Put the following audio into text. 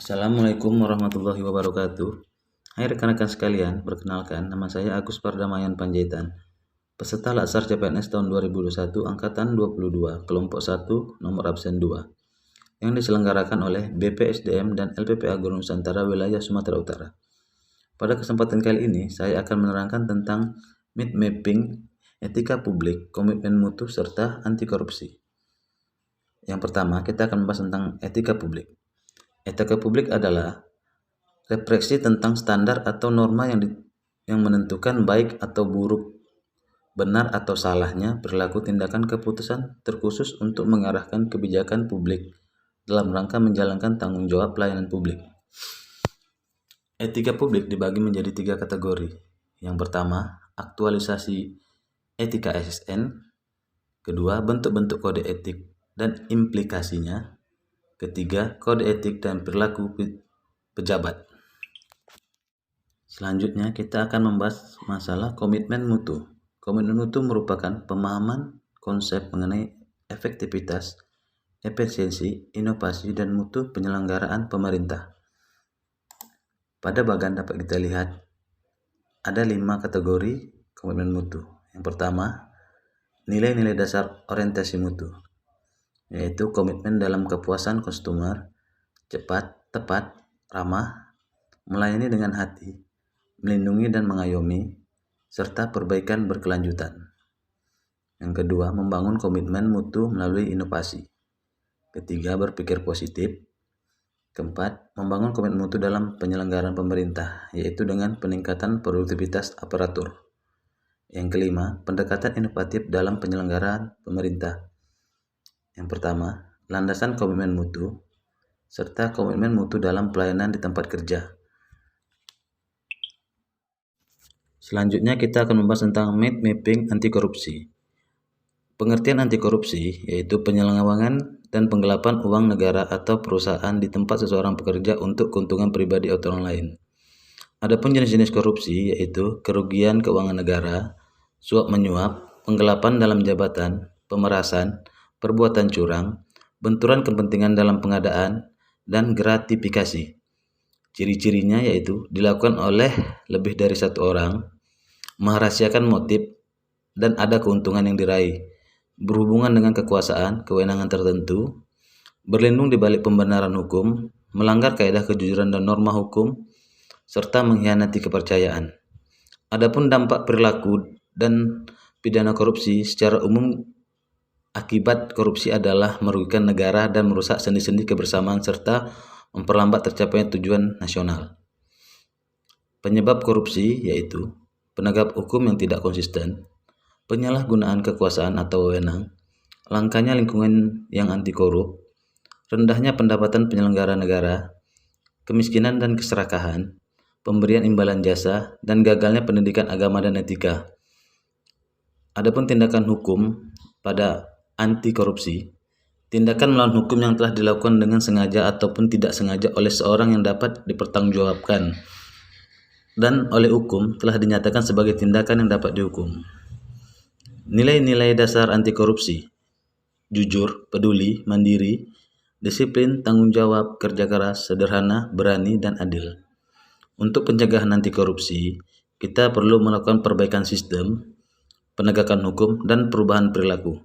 Assalamualaikum warahmatullahi wabarakatuh. Hai rekan-rekan sekalian, perkenalkan nama saya Agus Pardamayan Panjaitan, peserta Latsar CPNS tahun 2021 angkatan 22, kelompok 1, nomor absen 2, yang diselenggarakan oleh BPSDM dan LPPA Guru Nusantara wilayah Sumatera Utara. Pada kesempatan kali ini, saya akan menerangkan tentang mind mapping, etika publik, komitmen mutu, serta anti korupsi. Yang pertama, kita akan membahas tentang etika publik. Etika publik adalah refleksi tentang standar atau norma yang menentukan baik atau buruk, benar atau salahnya perilaku, tindakan, keputusan terkhusus untuk mengarahkan kebijakan publik dalam rangka menjalankan tanggung jawab pelayanan publik. Etika publik dibagi menjadi 3 kategori. Yang pertama, aktualisasi etika ASN. Kedua, bentuk-bentuk kode etik dan implikasinya. Ketiga, kode etik dan perilaku pejabat. Selanjutnya kita akan membahas masalah komitmen mutu. Komitmen mutu merupakan pemahaman konsep mengenai efektivitas, efisiensi, inovasi, dan mutu penyelenggaraan pemerintah. Pada bagian dapat kita lihat ada 5 kategori komitmen mutu. Yang pertama, nilai-nilai dasar orientasi mutu, yaitu komitmen dalam kepuasan customer, cepat, tepat, ramah, melayani dengan hati, melindungi dan mengayomi, serta perbaikan berkelanjutan. Yang kedua, membangun komitmen mutu melalui inovasi. Ketiga, berpikir positif. Keempat, membangun komitmen mutu dalam penyelenggaraan pemerintah, yaitu dengan peningkatan produktivitas aparatur. Yang kelima, pendekatan inovatif dalam penyelenggaraan pemerintah. Yang pertama, landasan komitmen mutu, serta komitmen mutu dalam pelayanan di tempat kerja. Selanjutnya kita akan membahas tentang mind mapping anti korupsi. Pengertian anti korupsi yaitu penyelewengan dan penggelapan uang negara atau perusahaan di tempat seseorang bekerja untuk keuntungan pribadi atau orang lain. Adapun jenis-jenis korupsi yaitu kerugian keuangan negara, suap menyuap, penggelapan dalam jabatan, pemerasan, perbuatan curang, benturan kepentingan dalam pengadaan, dan gratifikasi. Ciri-cirinya yaitu dilakukan oleh lebih dari satu orang, merahasiakan motif, dan ada keuntungan yang diraih, berhubungan dengan kekuasaan, kewenangan tertentu, berlindung di balik pembenaran hukum, melanggar kaidah kejujuran dan norma hukum, serta mengkhianati kepercayaan. Adapun dampak perilaku dan pidana korupsi secara umum, akibat korupsi adalah merugikan negara dan merusak sendi-sendi kebersamaan serta memperlambat tercapainya tujuan nasional. Penyebab korupsi yaitu penegak hukum yang tidak konsisten, penyalahgunaan kekuasaan atau wewenang, langkanya lingkungan yang anti korup, rendahnya pendapatan penyelenggara negara, kemiskinan dan keserakahan, pemberian imbalan jasa, dan gagalnya pendidikan agama dan etika. Adapun tindakan hukum pada anti korupsi, tindakan melawan hukum yang telah dilakukan dengan sengaja ataupun tidak sengaja oleh seorang yang dapat dipertanggungjawabkan dan oleh hukum telah dinyatakan sebagai tindakan yang dapat dihukum. Nilai-nilai dasar anti korupsi: jujur, peduli, mandiri, disiplin, tanggung jawab, kerja keras, sederhana, berani, dan adil. Untuk pencegahan anti korupsi, kita perlu melakukan perbaikan sistem, penegakan hukum, dan perubahan perilaku.